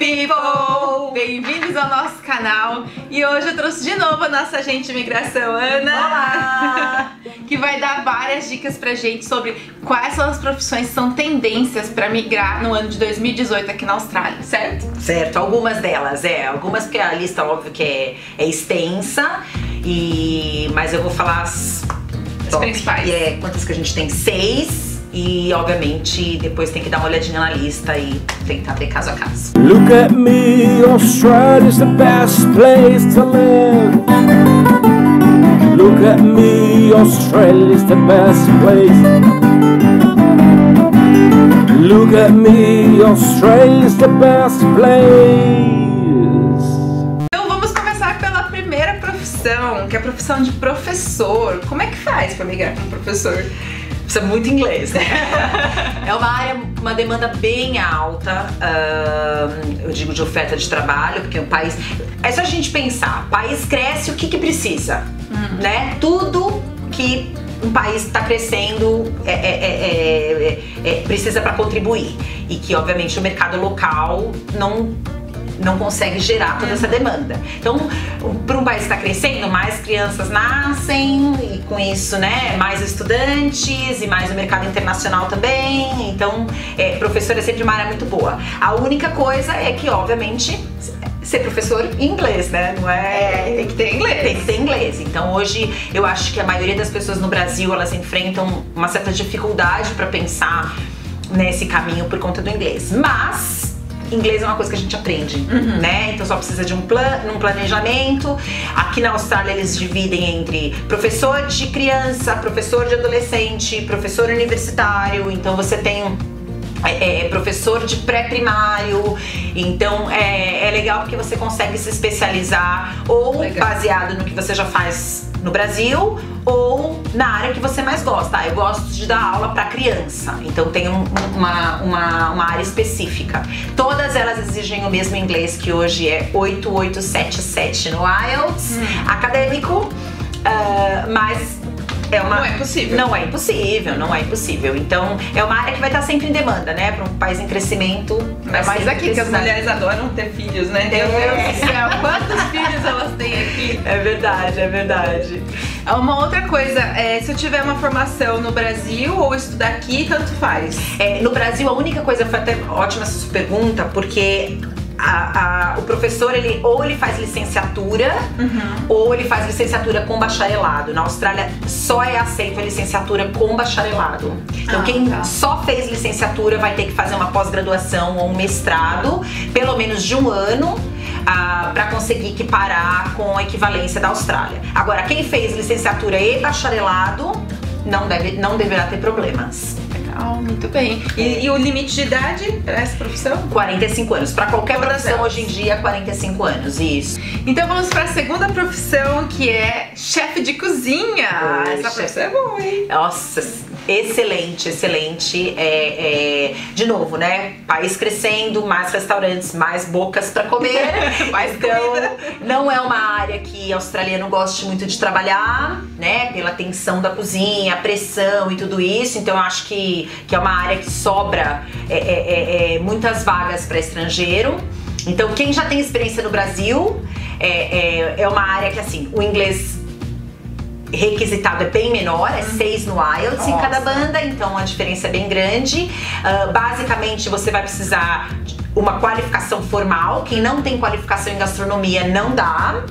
people! Bem-vindos ao nosso canal. E hoje eu trouxe de novo a nossa agente de imigração, Ana. Olá! Que vai dar várias dicas pra gente sobre quais são as profissões que são tendências pra migrar no ano de 2018 aqui na Austrália, certo? Certo, algumas delas, algumas porque a lista, óbvio, que é extensa, mas eu vou falar as principais. Quantas que a gente tem? 6. E, obviamente, depois tem que dar uma olhadinha na lista e tentar ver caso a caso. Look at me, Australia's the best place to live. Look at me, Australia's the best place. Look at me, Australia's the best place. Então vamos começar pela primeira profissão, que é a profissão de professor. Como é que faz pra migrar como professor? Precisa muito inglês, né? É uma área, uma demanda bem alta, eu digo de oferta de trabalho, porque o país... É só a gente pensar, o país cresce, o que precisa? Né? Tudo que um país está crescendo precisa para contribuir. E que, obviamente, o mercado local não consegue gerar toda essa demanda. Então, para um país que está crescendo, mais crianças nascem e com isso, né, mais estudantes e mais o mercado internacional também. Então, professor é sempre uma área muito boa. A única coisa é que, obviamente, ser professor em inglês, né? Não é... Tem que ter inglês. Tem que ter inglês. Então, hoje, eu acho que a maioria das pessoas no Brasil, elas enfrentam uma certa dificuldade para pensar nesse caminho por conta do inglês. Mas inglês é uma coisa que a gente aprende, né? Então só precisa de um planejamento. Aqui na Austrália eles dividem entre professor de criança, professor de adolescente, professor universitário. Então você tem professor de pré-primário. Então é legal porque você consegue se especializar ou baseado no que você já faz no Brasil ou na área que você mais gosta. Eu gosto de dar aula para criança, então tem uma área específica. Todas elas exigem o mesmo inglês, que hoje é 8877 no IELTS acadêmico, mas não é possível. Não é impossível, não é impossível. Então, é uma área que vai estar sempre em demanda, né? Para um país em crescimento. Mas aqui que as mulheres adoram ter filhos, né? Meu Deus do céu, quantos filhos elas têm aqui? É verdade, é verdade. Uma outra coisa, se eu tiver uma formação no Brasil ou estudar aqui, tanto faz. No Brasil, a única coisa, foi até ótima essa sua pergunta, porque o professor, ele faz licenciatura ou ele faz licenciatura com bacharelado. Na Austrália só é aceito a licenciatura com bacharelado. Então quem só fez licenciatura vai ter que fazer uma pós-graduação ou um mestrado, pelo menos de um ano, para conseguir equiparar com a equivalência da Austrália. Agora, quem fez licenciatura e bacharelado não deverá ter problemas. Muito bem. E o limite de idade para essa profissão? 45 anos. Para qualquer profissão hoje em dia, 45 anos, isso. Então vamos para a segunda profissão, que é chefe de cozinha. Essa profissão é boa, hein? Nossa, excelente, excelente. De novo, né? País crescendo, mais restaurantes, mais bocas para comer. Mais então, comida. não é uma área que australiano goste muito de trabalhar, né? Pela tensão da cozinha, a pressão e tudo isso. Então eu acho que é uma área que sobra muitas vagas para estrangeiro. Então quem já tem experiência no Brasil, é uma área que, assim, o inglês requisitado é bem menor, é 6 no IELTS em cada banda, então a diferença é bem grande. Basicamente você vai precisar de uma qualificação formal. Quem não tem qualificação em gastronomia não dá.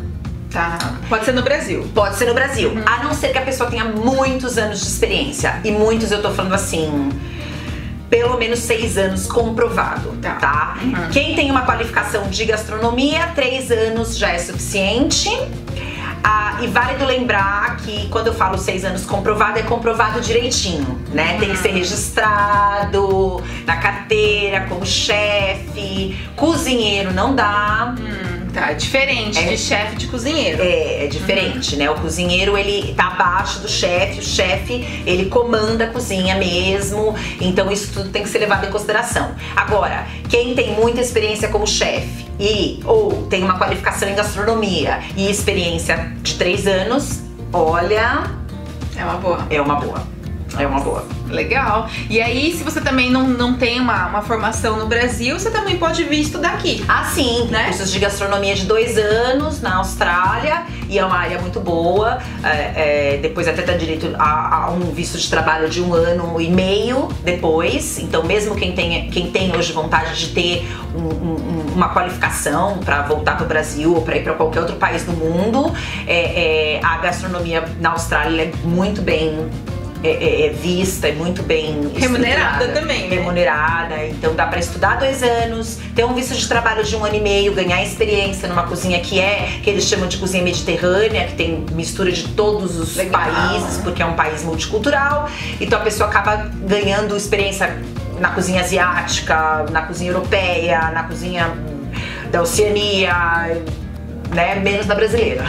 Tá. Pode ser no Brasil. Pode ser no Brasil, a não ser que a pessoa tenha muitos anos de experiência. E muitos, eu tô falando assim, pelo menos 6 anos comprovado, tá? Quem tem uma qualificação de gastronomia, 3 anos já é suficiente. E válido lembrar que quando eu falo 6 anos comprovado, é comprovado direitinho, né? Tem que ser registrado na carteira como chefe. Cozinheiro não dá. Tá, é diferente de chefe de cozinheiro. É diferente, né? O cozinheiro, ele tá abaixo do chefe, o chefe, ele comanda a cozinha mesmo, então isso tudo tem que ser levado em consideração. Agora, quem tem muita experiência como chefe ou tem uma qualificação em gastronomia e experiência de 3 anos, olha... É uma boa. É uma boa. É uma boa. Legal. E aí, se você também não tem uma formação no Brasil, você também pode vir estudar aqui. Ah, sim, né? Cursos de gastronomia de 2 anos na Austrália, e é uma área muito boa. Depois até dá direito a um visto de trabalho de 1 ano e meio depois. Então, mesmo quem tem hoje vontade de ter uma qualificação para voltar para o Brasil ou para ir para qualquer outro país do mundo, a gastronomia na Austrália é muito bem vista, é muito bem remunerada também, né? Remunerada, então dá pra estudar 2 anos, ter um visto de trabalho de 1 ano e meio, ganhar experiência numa cozinha que eles chamam de cozinha mediterrânea, que tem mistura de todos os países, porque é um país multicultural, então a pessoa acaba ganhando experiência na cozinha asiática, na cozinha europeia, na cozinha da Oceania, né? Menos da brasileira.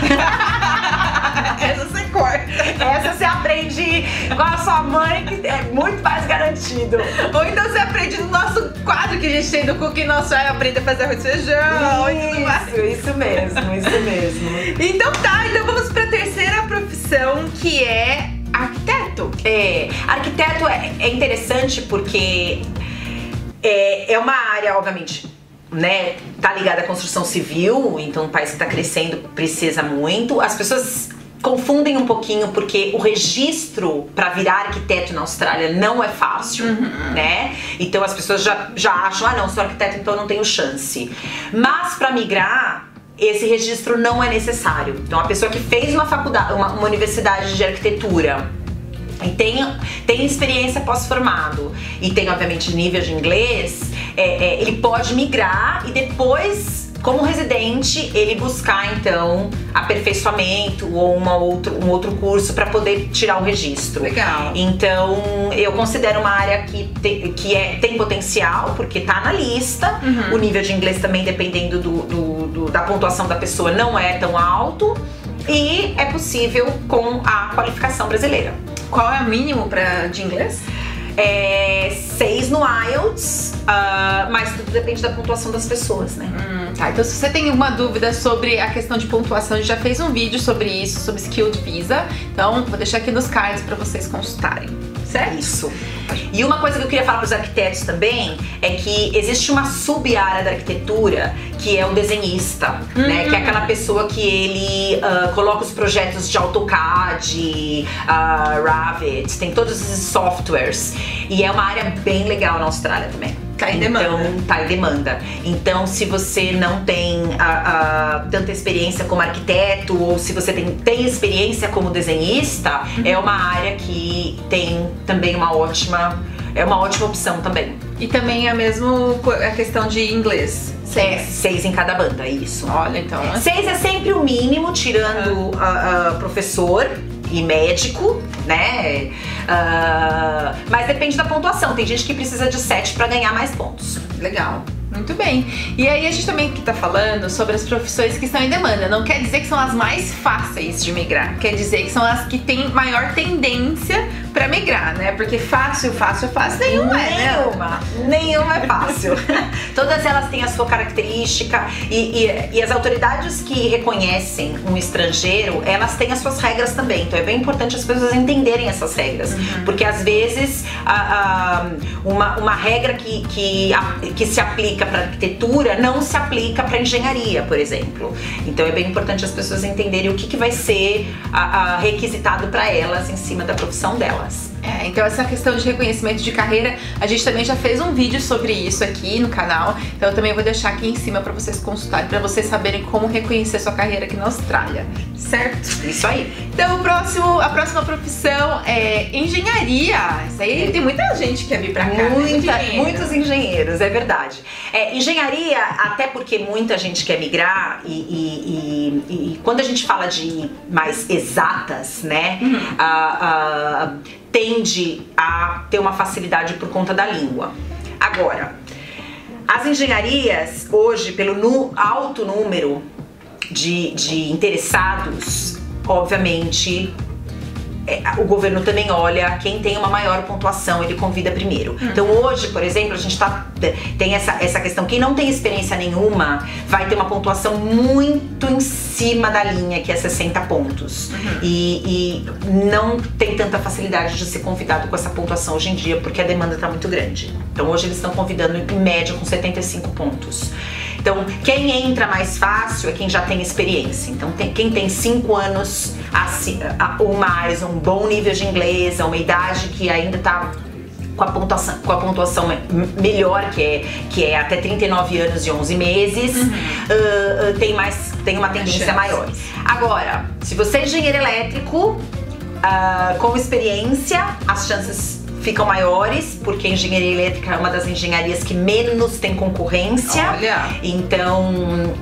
Essa você corta. Essa você aprende com a sua mãe, que é muito mais garantido. Ou então você aprende no nosso quadro que a gente tem do Cooking Nosso, aprende a fazer arroz e feijão e tudo mais. Isso mesmo. Então então vamos pra terceira profissão, que é arquiteto. Arquiteto é interessante porque é uma área, obviamente, né, tá ligada à construção civil, então um país que tá crescendo precisa muito. As pessoas confundem um pouquinho porque o registro para virar arquiteto na Austrália não é fácil, né? Então as pessoas já acham, não, sou arquiteto, então eu não tenho chance. Mas para migrar, esse registro não é necessário. Então a pessoa que fez uma faculdade, uma universidade de arquitetura e tem experiência pós-formado e tem, obviamente, nível de inglês, ele pode migrar e depois, como residente, ele buscar, então, aperfeiçoamento ou um outro curso para poder tirar o registro. Legal. Então, eu considero uma área que tem potencial, porque tá na lista. O nível de inglês também, dependendo da pontuação da pessoa, não é tão alto. E é possível com a qualificação brasileira. Qual é o mínimo de inglês? 6 no IELTS, mas tudo depende da pontuação das pessoas, né? Tá, então se você tem alguma dúvida sobre a questão de pontuação, a gente já fez um vídeo sobre isso, sobre Skilled Visa. Então vou deixar aqui nos cards para vocês consultarem, certo? Isso. E uma coisa que eu queria falar para os arquitetos também é que existe uma sub-área da arquitetura que é o desenhista, né? Que é aquela pessoa que ele coloca os projetos de AutoCAD, Revit, tem todos esses softwares. E é uma área bem legal na Austrália também. Tá em demanda. Então, tá em demanda. Então, se você não tem tanta experiência como arquiteto, ou se você tem experiência como desenhista, é uma área que tem também uma ótima opção também. E também a questão de inglês. 6 em cada banda, isso. Olha, então... 6 é sempre o mínimo, tirando professor e médico, né? Mas depende da pontuação. Tem gente que precisa de 7 para ganhar mais pontos. Legal. Muito bem. E aí a gente também tá falando sobre as profissões que estão em demanda. Não quer dizer que são as mais fáceis de migrar. Quer dizer que são as que têm maior tendência pra migrar, né? Porque fácil, nenhuma é, né? Nenhuma é fácil. Todas elas têm a sua característica e as autoridades que reconhecem um estrangeiro, elas têm as suas regras também. Então é bem importante as pessoas entenderem essas regras. Porque às vezes uma regra que se aplica para arquitetura não se aplica para engenharia, por exemplo. Então é bem importante as pessoas entenderem o que vai ser requisitado para elas em cima da profissão delas. Então essa questão de reconhecimento de carreira, a gente também já fez um vídeo sobre isso aqui no canal, então eu também vou deixar aqui em cima para vocês consultarem, para vocês saberem como reconhecer sua carreira aqui na Austrália, certo? Isso aí. Então a próxima profissão é engenharia. Isso aí tem muita gente que quer vir pra cá. Muitos engenheiros, é verdade. Engenharia, até porque muita gente quer migrar e quando a gente fala de mais exatas, né? Tende a ter uma facilidade por conta da língua. Agora, as engenharias hoje, pelo alto número de interessados, obviamente o governo também olha quem tem uma maior pontuação, ele convida primeiro. Então hoje, por exemplo, a gente tem essa questão, quem não tem experiência nenhuma vai ter uma pontuação muito em cima da linha, que é 60 pontos. E não tem tanta facilidade de ser convidado com essa pontuação hoje em dia, porque a demanda está muito grande. Então hoje eles estão convidando em média com 75 pontos. Então, quem entra mais fácil é quem já tem experiência. Então, quem tem 5 anos ou mais, um bom nível de inglês, uma idade que ainda está com a pontuação melhor, que é até 39 anos e 11 meses, tem uma tendência maior. Agora, se você é engenheiro elétrico, com experiência, as chances ficam maiores, porque a engenharia elétrica é uma das engenharias que menos tem concorrência. Olha. Então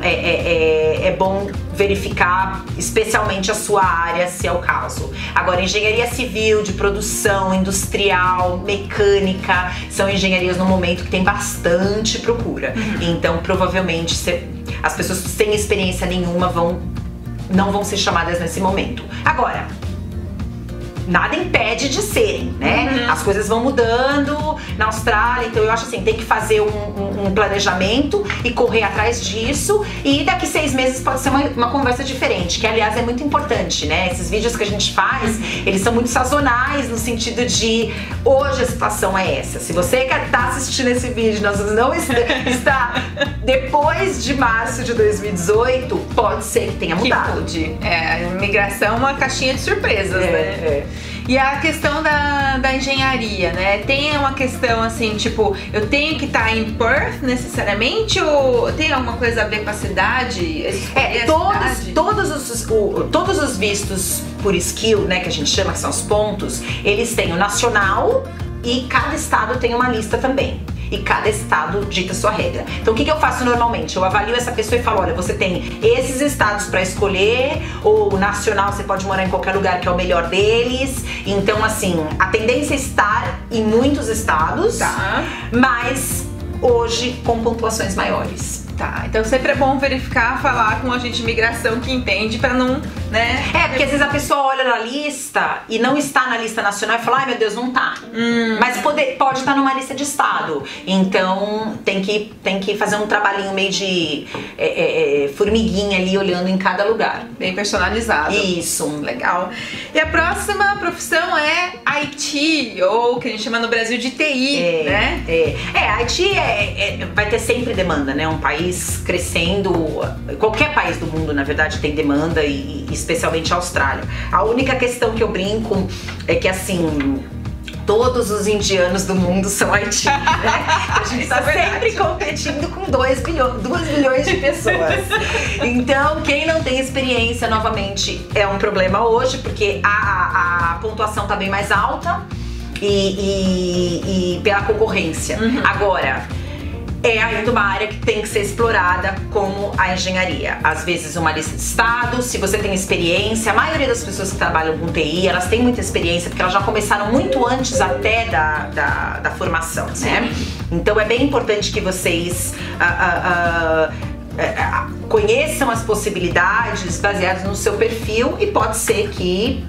é bom verificar especialmente a sua área, se é o caso. Agora, engenharia civil, de produção, industrial, mecânica, são engenharias no momento que tem bastante procura. Então, provavelmente, as pessoas sem experiência nenhuma não vão ser chamadas nesse momento. Agora, nada impede de serem, né? As coisas vão mudando na Austrália, então eu acho assim, tem que fazer um planejamento e correr atrás disso, e daqui 6 meses pode ser uma conversa diferente, que aliás é muito importante, né? Esses vídeos que a gente faz, eles são muito sazonais, no sentido de hoje a situação é essa. Se você que tá assistindo esse vídeo, nós não está depois de março de 2018, pode ser que tenha mudado. A imigração é uma caixinha de surpresas, né? E a questão da engenharia, né? Tem uma questão assim, tipo, eu tenho que estar em Perth necessariamente, ou tem alguma coisa a ver com a cidade? Todos os vistos por skill, né, que a gente chama, que são os pontos, eles têm o nacional e cada estado tem uma lista também. E cada estado dita sua regra. Então o que eu faço normalmente? Eu avalio essa pessoa e falo, olha, você tem esses estados para escolher, ou o nacional você pode morar em qualquer lugar que é o melhor deles. Então assim, a tendência é estar em muitos estados, mas hoje com pontuações maiores. Tá, então sempre é bom verificar, falar com um agente de imigração que entende pra não, né? Porque às vezes a pessoa olha na lista e não está na lista nacional e fala, ai meu Deus, não tá. Mas pode estar numa lista de estado. Então tem que fazer um trabalhinho meio de formiguinha ali, olhando em cada lugar. Bem personalizado. Isso. Legal. E a próxima profissão é IT, ou que a gente chama no Brasil de TI, né? IT vai ter sempre demanda, né? Um país crescendo, qualquer país do mundo, na verdade, tem demanda, e especialmente a Austrália. A única questão que eu brinco é que, assim, todos os indianos do mundo são IT, né? A gente tá sempre competindo com 2 bilhões de pessoas. Então, quem não tem experiência, novamente, é um problema hoje, porque a pontuação tá bem mais alta e pela concorrência. Agora, é ainda uma área que tem que ser explorada como a engenharia. Às vezes uma lista de estados, se você tem experiência, a maioria das pessoas que trabalham com TI, elas têm muita experiência porque elas já começaram muito antes até da formação, né? Então é bem importante que vocês conheçam as possibilidades baseadas no seu perfil, e pode ser que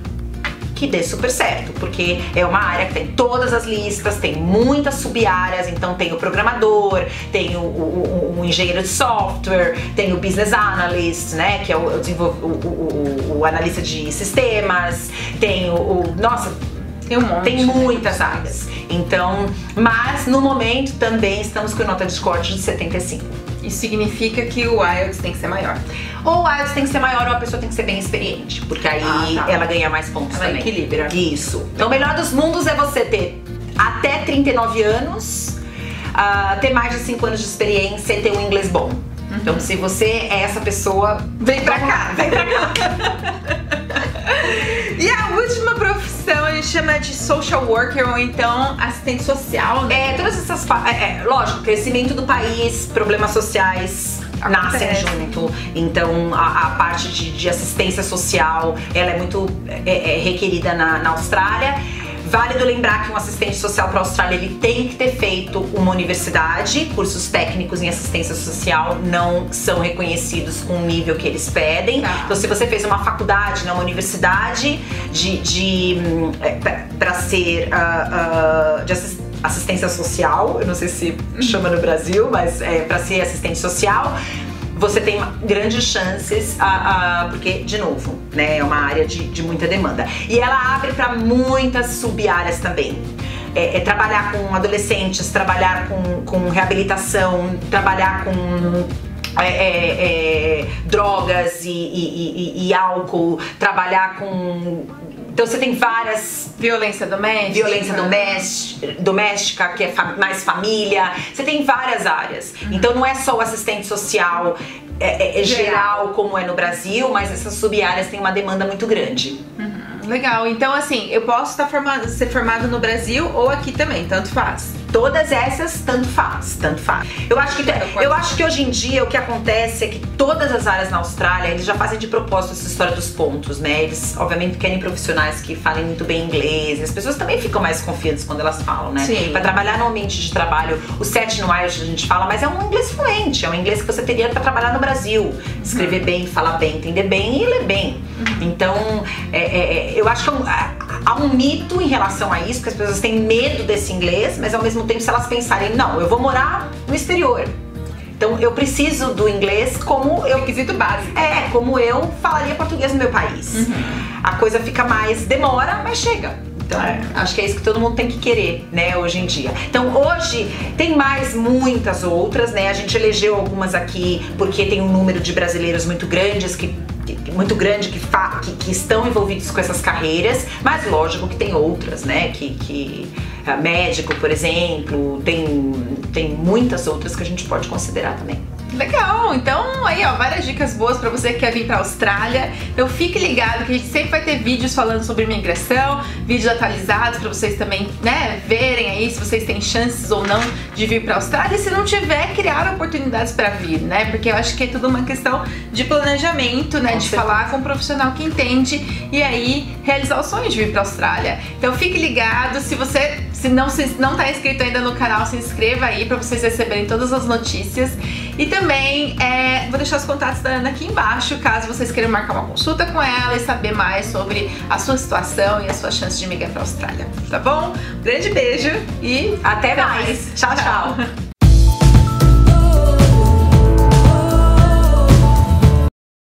dê super certo, porque é uma área que tem todas as listas, tem muitas sub-áreas, então tem o programador, tem o engenheiro de software, tem o business analyst, né, que é o analista de sistemas, tem tem um monte, tem muitas áreas. Então, mas no momento também estamos com nota de Discord de 75. Isso significa que o IELTS tem que ser maior. Ou o IELTS tem que ser maior, ou a pessoa tem que ser bem experiente, porque aí ela ganha mais pontos também. Equilibra. Isso. Então o melhor dos mundos é você ter até 39 anos, ter mais de 5 anos de experiência e ter um inglês bom. Então se você é essa pessoa, vem pra cá. E a última profissão a gente chama de social worker, ou então assistente social, né? Todas essas... lógico, crescimento do país, problemas sociais nascem junto. Então a parte de assistência social, ela é muito requerida na Austrália. Válido lembrar que um assistente social para a Austrália ele tem que ter feito uma universidade, cursos técnicos em assistência social não são reconhecidos com o nível que eles pedem. Então, se você fez uma faculdade, uma universidade para ser de assistência social, eu não sei se chama no Brasil, mas para ser assistente social, você tem grandes chances, porque, de novo, né, é uma área de muita demanda. E ela abre para muitas sub-áreas também. Trabalhar com adolescentes, trabalhar com reabilitação, trabalhar com drogas e álcool, trabalhar com... Então você tem várias... Violência doméstica, que é mais família. Você tem várias áreas. Então não é só o assistente social geral como é no Brasil, mas essas sub-áreas têm uma demanda muito grande. Legal. Então, assim, eu posso ser formado no Brasil ou aqui também, tanto faz. Todas essas, tanto faz. Eu acho que hoje em dia o que acontece é que todas as áreas na Austrália, eles já fazem de propósito essa história dos pontos, né? Eles, obviamente, querem profissionais que falem muito bem inglês. As pessoas também ficam mais confiantes quando elas falam, né? Sim. Pra trabalhar no ambiente de trabalho, o 7 no IELTS a gente fala, mas é um inglês fluente, é um inglês que você teria pra trabalhar no Brasil. Escrever bem, falar bem, entender bem e ler bem. Então, eu acho que há um mito em relação a isso, porque as pessoas têm medo desse inglês, mas ao mesmo tempo, se elas pensarem, não, eu vou morar no exterior, então eu preciso do inglês como eu... Requisito básico. Como eu falaria português no meu país. A coisa fica mais... demora, mas chega. Então, acho que é isso que todo mundo tem que querer, né, hoje em dia. Então, hoje tem muitas outras, né? A gente elegeu algumas aqui porque tem um número de brasileiros muito grandes que estão envolvidos com essas carreiras, mas lógico que tem outras, né? Médico, por exemplo, tem muitas outras que a gente pode considerar também. Legal, então aí ó, várias dicas boas pra você que quer vir pra Austrália. Então fique ligado que a gente sempre vai ter vídeos falando sobre imigração, vídeos atualizados pra vocês também, né, verem aí se vocês têm chances ou não de vir pra Austrália. E se não tiver, criar oportunidades pra vir, né, porque eu acho que é tudo uma questão de planejamento, né, de falar com um profissional que entende e aí realizar o sonho de vir pra Austrália. Então fique ligado, se não tá inscrito ainda no canal, se inscreva aí pra vocês receberem todas as notícias. E também vou deixar os contatos da Ana aqui embaixo, caso vocês queiram marcar uma consulta com ela e saber mais sobre a sua situação e a sua chance de migrar para a Austrália, tá bom? Grande beijo e até mais. Tchau, tchau.